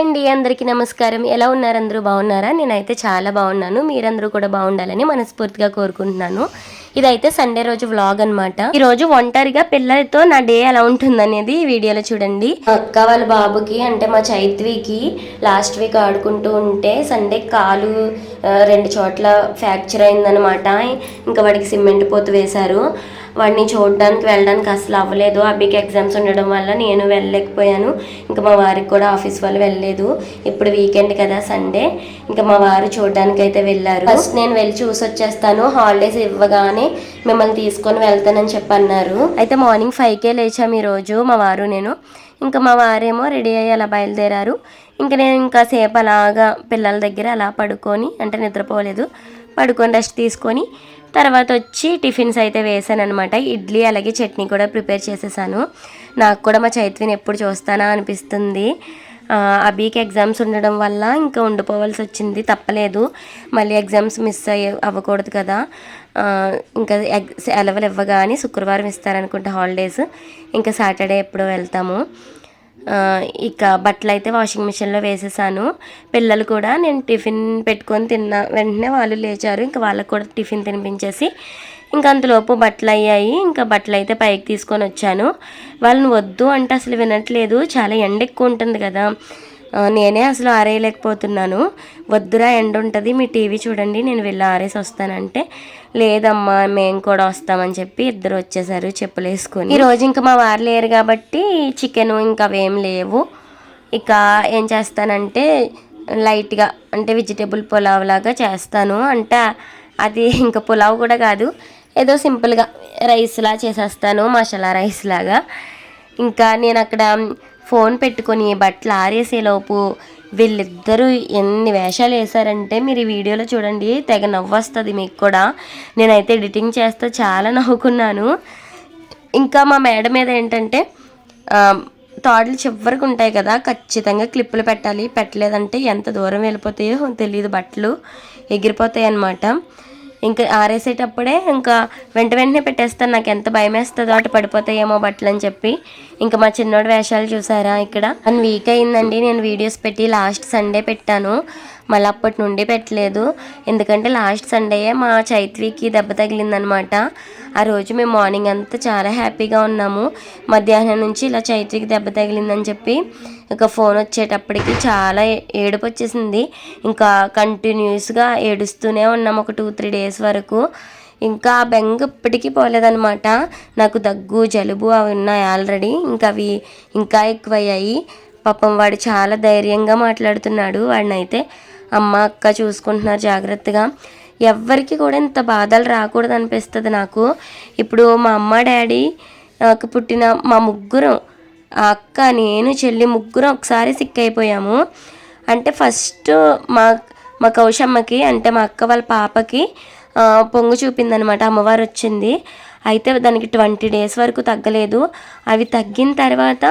అండి, అందరికీ నమస్కారం. ఎలా ఉన్నారు? అందరూ బాగున్నారా? నేనైతే చాలా బాగున్నాను. మీరందరూ కూడా బాగుండాలని మనస్ఫూర్తిగా కోరుకుంటున్నాను. ఇదైతే సండే రోజు వ్లాగ్ అనమాట. ఈ రోజు ఒంటరిగా పిల్లలతో నా డే ఎలా ఉంటుందనేది ఈ వీడియోలో చూడండి. అక్క వాళ్ళ బాబుకి అంటే మా చైత్వికి లాస్ట్ వీక్ ఆడుకుంటూ ఉంటే సండే కాలు 2 చోట్ల ఫ్రాక్చర్ అయిందనమాట. ఇంకా వాడికి సిమెంట్ పోతు వేశారు. వాడిని చూడడానికి వెళ్ళడానికి అసలు అవ్వలేదు. అబ్బికి ఎగ్జామ్స్ ఉండడం వల్ల నేను వెళ్ళలేకపోయాను. ఇంకా మా వారికి కూడా ఆఫీస్ వాళ్ళు వెళ్ళలేదు. ఇప్పుడు వీకెండ్ కదా సండే, ఇంకా మా వారు చూడడానికి అయితే వెళ్ళారు. ఫస్ట్ నేను వెళ్ళి చూసి వచ్చేస్తాను, హాలిడేస్ ఇవ్వగానే మిమ్మల్ని తీసుకొని వెళ్తానని చెప్పి అన్నారు. అయితే మార్నింగ్ 5కే లేచాము ఈరోజు మా వారు నేను. ఇంకా మా వారేమో రెడీ అయ్యి అలా బయలుదేరారు. ఇంకా నేను ఇంకా సేపు అలాగా పిల్లల దగ్గర అలా పడుకొని, అంటే నిద్రపోలేదు, పడుకొని రెస్ట్ తీసుకొని తర్వాత వచ్చి టిఫిన్స్ అయితే వేసాను అనమాట. ఇడ్లీ అలాగే చట్నీ కూడా ప్రిపేర్ చేసేసాను. నాకు కూడా మా చైత్విని ఎప్పుడు చూస్తానా అనిపిస్తుంది. అభికి ఎగ్జామ్స్ ఉండడం వల్ల ఇంకా ఉండిపోవాల్సి వచ్చింది, తప్పలేదు. మళ్ళీ ఎగ్జామ్స్ మిస్ అవ్వకూడదు కదా. ఇంకా సెలవులు ఇవ్వగానే శుక్రవారం ఇస్తారనుకుంటా హాలిడేస్. ఇంకా సాటర్డే ఎప్పుడో వెళ్తాము. ఇక బట్టలు అయితే వాషింగ్ మిషన్లో వేసేసాను. పిల్లలు కూడా నేను టిఫిన్ పెట్టుకొని తిన్న వెంటనే వాళ్ళు లేచారు. ఇంకా వాళ్ళకు కూడా టిఫిన్ తినిపించేసి ఇంకా అంతలోపు బట్టలు అయ్యాయి. ఇంకా బట్టలు అయితే పైకి తీసుకొని వచ్చాను. వాళ్ళని వద్దు అంటే అసలు వినట్లేదు. చాలా ఎండ ఎక్కువ ఉంటుంది కదా, నేనే అసలు ఆరేయలేకపోతున్నాను. వద్దురా ఎండ ఉంటుంది, మీ టీవీ చూడండి, నేను వెళ్ళి ఆరేసి వస్తానంటే లేదమ్మా మేము కూడా వస్తామని చెప్పి ఇద్దరు వచ్చేసారు చెప్పులు వేసుకొని. ఈరోజు ఇంకా మా వారు లేరు కాబట్టి చికెను ఇంకా అవేం లేవు. ఇక ఏం చేస్తానంటే లైట్గా అంటే వెజిటేబుల్ పులావ్ లాగా చేస్తాను. అంటే అది ఇంకా పులావ్ కూడా కాదు, ఏదో సింపుల్గా రైస్లా చేసేస్తాను, మసాలా రైస్ లాగా. ఇంకా నేను అక్కడ ఫోన్ పెట్టుకొని బట్టలు ఆరేసేలోపు వీళ్ళిద్దరూ ఎన్ని వేషాలు వేశారంటే మీరు ఈ వీడియోలో చూడండి, తెగ నవ్వొస్తుంది మీకు కూడా. నేనైతే ఎడిటింగ్ చేస్తూ చాలా నవ్వుకున్నాను. ఇంకా మా మేడ మీద ఏంటంటే తాడులు చివరికి ఉంటాయి కదా, ఖచ్చితంగా క్లిప్పులు పెట్టాలి. పెట్టలేదంటే ఎంత దూరం వెళ్ళిపోతాయో తెలియదు, బట్టలు ఎగిరిపోతాయి అన్నమాట. ఇంకా ఆరేసేటప్పుడే ఇంకా వెంటనే పెట్టేస్తాను. నాకు ఎంత భయం వేస్తుందో అటు పడిపోతాయేమో బట్టలు అని చెప్పి. ఇంకా మా చిన్నోడు వేషాలు చూసారా, ఇక్కడ 1 వీక్ అయిందండి నేను వీడియోస్ పెట్టి. లాస్ట్ సండే పెట్టాను, మళ్ళీ అప్పటి నుండి పెట్టలేదు. ఎందుకంటే లాస్ట్ సండేయే మా చైత్వికి దెబ్బ తగిలిందనమాట. ఆ రోజు మేము మార్నింగ్ అంతా చాలా హ్యాపీగా ఉన్నాము. మధ్యాహ్నం నుంచి ఇలా చైత్వికి దెబ్బ తగిలిందని చెప్పి ఇక ఫోన్ వచ్చేటప్పటికి చాలా ఏడుపు వచ్చేసింది. ఇంకా కంటిన్యూస్గా ఏడుస్తూనే ఉన్నాము ఒక 2-3 డేస్ వరకు. ఇంకా ఆ బెంగ ఇప్పటికీ పోలేదనమాట. నాకు దగ్గు జలుబు అవి ఉన్నాయి ఆల్రెడీ, ఇంకా అవి ఇంకా ఎక్కువయ్యాయి. పాపం వాడు చాలా ధైర్యంగా మాట్లాడుతున్నాడు. వాడినైతే అమ్మ అక్క చూసుకుంటున్నారు జాగ్రత్తగా. ఎవ్వరికి కూడా ఇంత బాధలు రాకూడదు అనిపిస్తుంది నాకు. ఇప్పుడు మా అమ్మ డాడీ నాకు పుట్టిన మా ముగ్గురం, ఆ అక్క నేను చెల్లి ముగ్గురం ఒకసారి సిక్ అయిపోయాము. అంటే ఫస్ట్ మా కౌశమ్మకి అంటే మా అక్క వాళ్ళ పాపకి పొంగు చూపిందనమాట, అమ్మవారు వచ్చింది. అయితే దానికి 20 డేస్ వరకు తగ్గలేదు. అవి తగ్గిన తర్వాత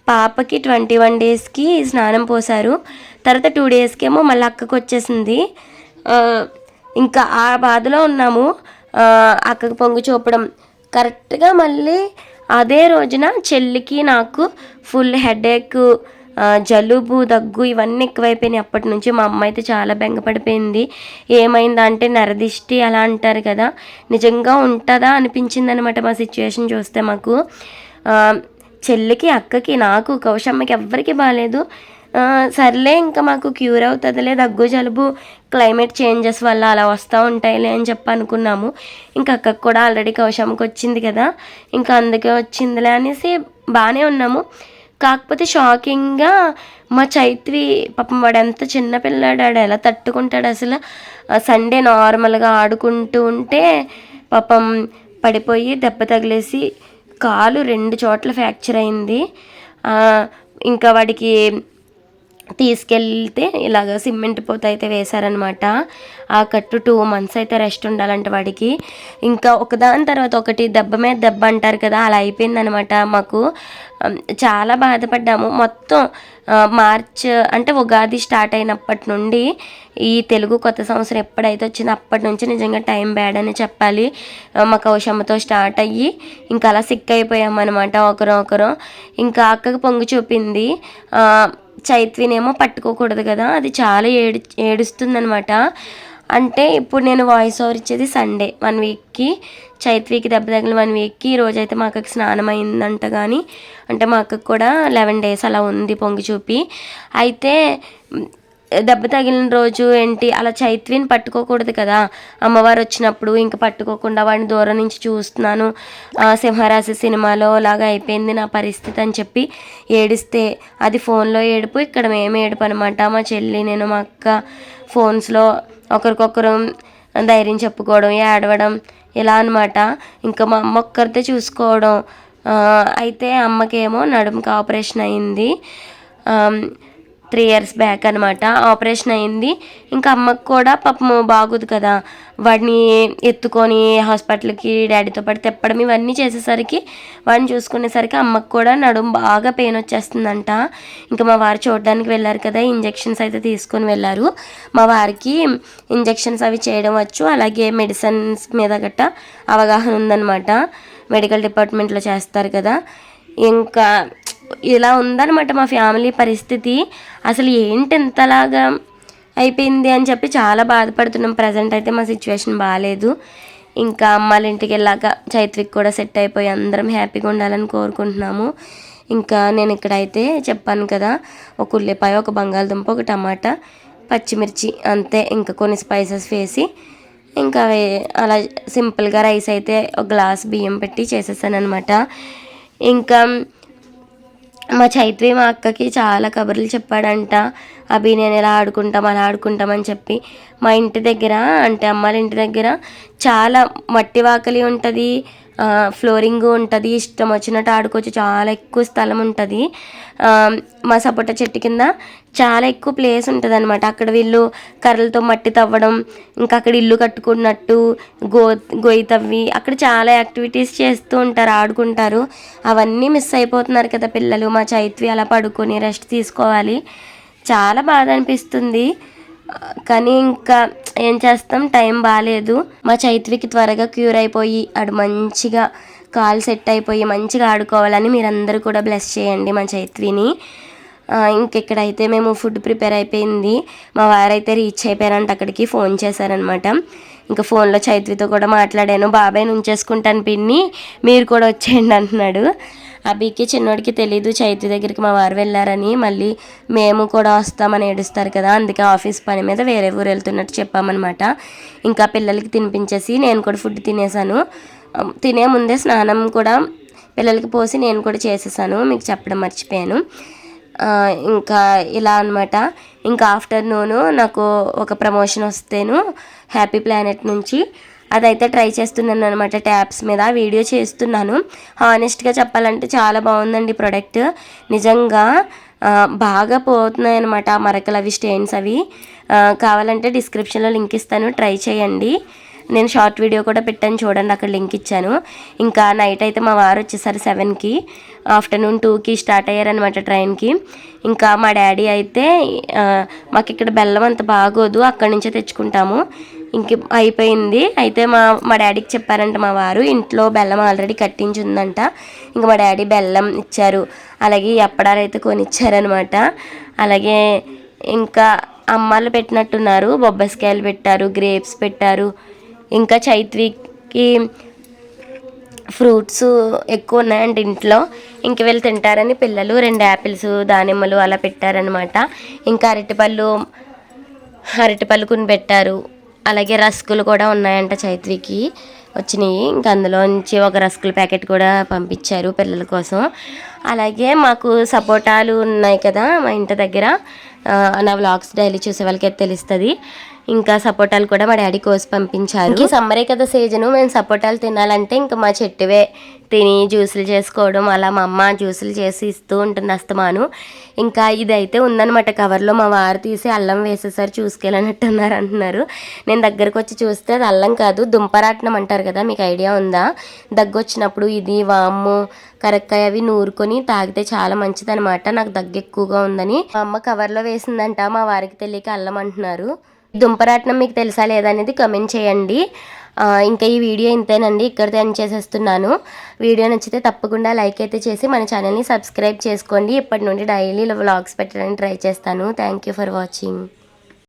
పాపకి 21 డేస్కి స్నానం పోసారు. తర్వాత 2 డేస్కేమో మళ్ళీ అక్కకు వచ్చేసింది. ఇంకా ఆ బాధలో ఉన్నాము. అక్కకు పొంగు చూపడం కరెక్ట్గా మళ్ళీ అదే రోజున చెల్లికి నాకు ఫుల్ హెడేక్, జలుబు దగ్గు ఇవన్నీ ఎక్కువైపోయినాయి. అప్పటి నుంచి మా అమ్మ అయితే చాలా బెంగపడిపోయింది. ఏమైందా అంటే నరదిష్టి అలా అంటారు కదా, నిజంగా ఉంటుందా అనిపించింది అనమాట మా సిచ్యువేషన్ చూస్తే. మాకు చెల్లికి అక్కకి నాకు కౌశమ్మకి ఎవ్వరికి బాగాలేదు. సర్లే ఇంకా మాకు క్యూర్ అవుతుందిలే, దగ్గు జలుబు క్లైమేట్ చేంజెస్ వల్ల అలా వస్తూ ఉంటాయిలే అని చెప్పి అనుకున్నాము. ఇంకా అక్కకు కూడా ఆల్రెడీ కౌశమ్మకి వచ్చింది కదా, ఇంకా అందుకే వచ్చిందిలే అనేసి బాగానే ఉన్నాము. కాకపోతే షాకింగ్గా మా చైత్వి పాపం వాడు ఎంత చిన్నపిల్లాడు, ఆడు ఎలా తట్టుకుంటాడు అసలు. సండే నార్మల్గా ఆడుకుంటూ ఉంటే పాపం పడిపోయి దెబ్బ తగిలేసి కాలు 2 చోట్ల ఫ్రాక్చర్ అయింది. ఇంకా వాడికి తీసుకెళ్తే ఇలాగ సిమెంట్ పోత అయితే వేశారనమాట. ఆ కట్టు 2 months అయితే రెస్ట్ ఉండాలంట వాడికి. ఇంకా ఒకదాని తర్వాత ఒకటి దెబ్బ మీద దెబ్బ అంటారు కదా, అలా అయిపోయిందనమాట మాకు. చాలా బాధపడ్డాము. మొత్తం మార్చ్ అంటే ఉగాది స్టార్ట్ అయినప్పటి నుండి ఈ తెలుగు కొత్త సంవత్సరం ఎప్పుడైతే వచ్చిందో అప్పటి నుంచి నిజంగా టైం బ్యాడ్ అని చెప్పాలి. మా కౌశమ్మతో స్టార్ట్ అయ్యి ఇంకా అలా సిక్ అయిపోయామన్నమాట ఒకరం. ఇంకా అక్కకు పొంగు చూపింది. చైత్వినేమో పట్టుకోకూడదు కదా, అది చాలా ఏడుస్తుందనమాట. అంటే ఇప్పుడు నేను వాయిస్ ఓవర్ ఇచ్చేది సండే 1 వీక్కి, చైత్వికి దెబ్బ తగిలిన 1 వీక్కి. ఈరోజైతే మా అక్కకి స్నానం అయిందంట, కానీ అంటే మా అక్కకి కూడా 11 డేస్ అలా ఉంది పొంగి చూపి. అయితే దెబ్బ తగిలిన రోజు ఏంటి అలా చైత్విని పట్టుకోకూడదు కదా, అమ్మవారు వచ్చినప్పుడు ఇంకా పట్టుకోకుండా వాడిని దూరం నుంచి చూస్తున్నాను, సింహరాశి సినిమాలో లాగా అయిపోయింది నా పరిస్థితి అని చెప్పి ఏడిస్తే అది ఫోన్లో ఏడుపు, ఇక్కడ మేము ఏడుపు అనమాట. మా చెల్లి నేను మా అక్క ఫోన్స్లో ఒకరికొకరు ధైర్యం చెప్పుకోవడం, ఏడవడం ఇలా అనమాట. ఇంకా మా అమ్మ ఒక్కరితే చూసుకోవడం. అయితే అమ్మకేమో నడుముకి ఆపరేషన్ అయింది, 3 ఇయర్స్ బ్యాక్ అనమాట ఆపరేషన్ అయింది. ఇంకా అమ్మకు కూడా పాపం బాగోదు కదా, వాడిని ఎత్తుకొని హాస్పిటల్కి డాడీతో పాటు తెప్పడం ఇవన్నీ చేసేసరికి, వాడిని చూసుకునేసరికి అమ్మకు కూడా నడుము బాగా పెయిన్ వచ్చేస్తుందంట. ఇంకా మా వారు చూడడానికి వెళ్ళారు కదా, ఇంజెక్షన్స్ అయితే తీసుకొని వెళ్ళారు. మా వారికి ఇంజెక్షన్స్ అవి చేయడం వచ్చు, అలాగే మెడిసిన్స్ మీద గట్ట అవగాహన ఉందన్నమాట, మెడికల్ డిపార్ట్మెంట్లో చేస్తారు కదా. ఇంకా ఇలా ఉందన్నమాట మా ఫ్యామిలీ పరిస్థితి. అసలు ఏంటి ఇంతలాగా అయిపోయింది అని చెప్పి చాలా బాధపడుతున్నాం. ప్రజెంట్ అయితే మా సిచ్యువేషన్ బాగాలేదు. ఇంకా అమ్మాళ్ళ ఇంటికి వెళ్ళాక చైత్విక్ కూడా సెట్ అయిపోయి అందరం హ్యాపీగా ఉండాలని కోరుకుంటున్నాము. ఇంకా నేను ఇక్కడైతే చెప్పాను కదా, ఒక ఉల్లిపాయ, ఒక బంగాళదుంప, ఒక టమాటా, పచ్చిమిర్చి అంతే, ఇంకా కొన్ని స్పైసెస్ వేసి ఇంకా అలా సింపుల్గా రైస్ అయితే ఒక గ్లాస్ బియ్యం పెట్టి చేసేసాను అనమాట. ఇంకా మా చైత్వి మా అక్కకి చాలా కబుర్లు చెప్పాడంట, అవి నేను ఎలా ఆడుకుంటాం అలా ఆడుకుంటామని చెప్పి. మా ఇంటి దగ్గర అంటే అమ్మాళ్ళ ఇంటి దగ్గర చాలా మట్టి వాకలి ఉంటుంది, ఫ్లోరింగ్ ఉంటుంది, ఇష్టం వచ్చినట్టు ఆడుకోవచ్చు, చాలా ఎక్కువ స్థలం ఉంటుంది. మా సపోటా చెట్టు కింద చాలా ఎక్కువ ప్లేస్ ఉంటుంది అనమాట. అక్కడ వీళ్ళు కర్రలతో మట్టి తవ్వడం, ఇంకా అక్కడ ఇల్లు కట్టుకున్నట్టు గొయ్యి తవ్వి అక్కడ చాలా యాక్టివిటీస్ చేస్తూ ఉంటారు, ఆడుకుంటారు. అవన్నీ మిస్ అయిపోతున్నారు కదా పిల్లలు. మా చైత్వి అలా పడుకొని రెస్ట్ తీసుకోవాలి, చాలా బాధ అనిపిస్తుంది. కానీ ఇంకా ఏం చేస్తాం, టైం బాగాలేదు. మా చైత్వికి త్వరగా క్యూర్ అయిపోయి ఆడు మంచిగా కాలు సెట్ అయిపోయి మంచిగా ఆడుకోవాలని మీరందరూ కూడా బ్లెస్ చేయండి మా చైత్విని. ఇంకెక్కడైతే మేము ఫుడ్ ప్రిపేర్ అయిపోయింది, మా వారైతే రీచ్ అయిపోయారంట అక్కడికి, ఫోన్ చేశారనమాట. ఇంకా ఫోన్లో చైత్వితో కూడా మాట్లాడాను, బాబాయ్ ఉంచేసుకుంటాను పిన్ని మీరు కూడా వచ్చేయండి అంటున్నాడు. అభికి చిన్నోడికి తెలీదు చైత్వి దగ్గరికి మా వారు వెళ్ళారని, మళ్ళీ మేము కూడా వస్తామని ఏడుస్తారు కదా, అందుకే ఆఫీస్ పని మీద వేరే ఊరు వెళ్తున్నట్టు చెప్పామన్నమాట. ఇంకా పిల్లలకి తినిపించేసి నేను కూడా ఫుడ్ తినేసాను. తినే ముందే స్నానం కూడా పిల్లలకి పోసి నేను కూడా చేసేసాను, మీకు చెప్పడం మర్చిపోయాను. ఇంకా ఇలా అనమాట. ఇంకా ఆఫ్టర్నూను నాకు ఒక ప్రమోషన్ వస్తేను హ్యాపీ ప్లానెట్ నుంచి, అదైతే ట్రై చేస్తున్నాను అనమాట, ట్యాప్స్ మీద వీడియో చేస్తున్నాను. హానెస్ట్గా చెప్పాలంటే చాలా బాగుందండి ప్రోడక్ట్, నిజంగా బాగా పోతున్నాయి అనమాట మరకలు అవి, స్టెయిన్స్ అవి. కావాలంటే డిస్క్రిప్షన్లో లింక్ ఇస్తాను, ట్రై చేయండి. నేను షార్ట్ వీడియో కూడా పెట్టాను చూడండి, అక్కడ లింక్ ఇచ్చాను. ఇంకా నైట్ అయితే మా వారు వచ్చేసారు 7కి, ఆఫ్టర్నూన్ 2కి స్టార్ట్ అయ్యారనమాట ట్రైన్కి. ఇంకా మా డాడీ అయితే మాకు ఇక్కడ బెల్లం అంత బాగోదు, అక్కడి నుంచే తెచ్చుకుంటాము, ఇంక అయిపోయింది. అయితే మా డాడీకి చెప్పారంట మా వారు, ఇంట్లో బెల్లం ఆల్రెడీ కట్టించి ఉందంట. ఇంకా మా డాడీ బెల్లం ఇచ్చారు, అలాగే అప్పడాలు అయితే కొనిచ్చారనమాట. అలాగే ఇంకా అమ్మాలు పెట్టినట్టున్నారు, బొబ్బస్కాయలు పెట్టారు, గ్రేప్స్ పెట్టారు. ఇంకా చైత్వికి ఫ్రూట్స్ ఎక్కువ ఉన్నాయంటే ఇంట్లో, ఇంక వీళ్ళు తింటారని పిల్లలు 2 యాపిల్స్, దానిమ్మలు అలా పెట్టారనమాట. ఇంకా అరటిపళ్ళు కొన్ని పెట్టారు, అలాగే రస్కులు కూడా ఉన్నాయంట చైత్వికి వచ్చినాయి. ఇంకా అందులోంచి ఒక రస్కుల ప్యాకెట్ కూడా పంపించారు పిల్లల కోసం. అలాగే మాకు సపోటాలు ఉన్నాయి కదా మా ఇంటి దగ్గర, నా వ్లాగ్స్ డైలీ చూసే వాళ్ళకి తెలుస్తుంది. ఇంకా సపోటాలు కూడా మా డాడీ కోసి పంపించారు. ఈ సమ్మరే కదా సీజను, మేము సపోటాలు తినాలంటే ఇంకా మా చెట్టువే తిని జ్యూసులు చేసుకోవడం, అలా మా అమ్మ జ్యూసులు చేసి ఇస్తూ ఉంటుంది అస్తమాను. ఇంకా ఇదైతే ఉందన్నమాట కవర్లో, మా వారు తీసి అల్లం వేసేసారి చూసుకెళ్ళనట్టున్నారు అంటున్నారు. నేను దగ్గరకు వచ్చి చూస్తే అది అల్లం కాదు, దుంపరాట్నం అంటారు కదా, మీకు ఐడియా ఉందా? దగ్గొచ్చినప్పుడు ఇది వాము కరక్కాయ అవి నూరుకొని తాగితే చాలా మంచిదనమాట. నాకు దగ్గు ఎక్కువగా ఉందని మా అమ్మ కవర్లో వేసిందంట, మా వారికి తెలియక అల్లం అంటున్నారు. దుంపరాట్నం మీకు తెలుసా లేదా అనేది కమెంట్ చేయండి. ఇంకా ఈ వీడియో ఇంతేనండి, ఇక్కడితో ఎండ్ చేసేస్తున్నాను. వీడియో నచ్చితే తప్పకుండా లైక్ అయితే చేసి మన ఛానల్ని సబ్స్క్రైబ్ చేసుకోండి. ఇప్పటి నుండి డైలీ వ్లాగ్స్ పెట్టడానికి ట్రై చేస్తాను. Thank you for watching.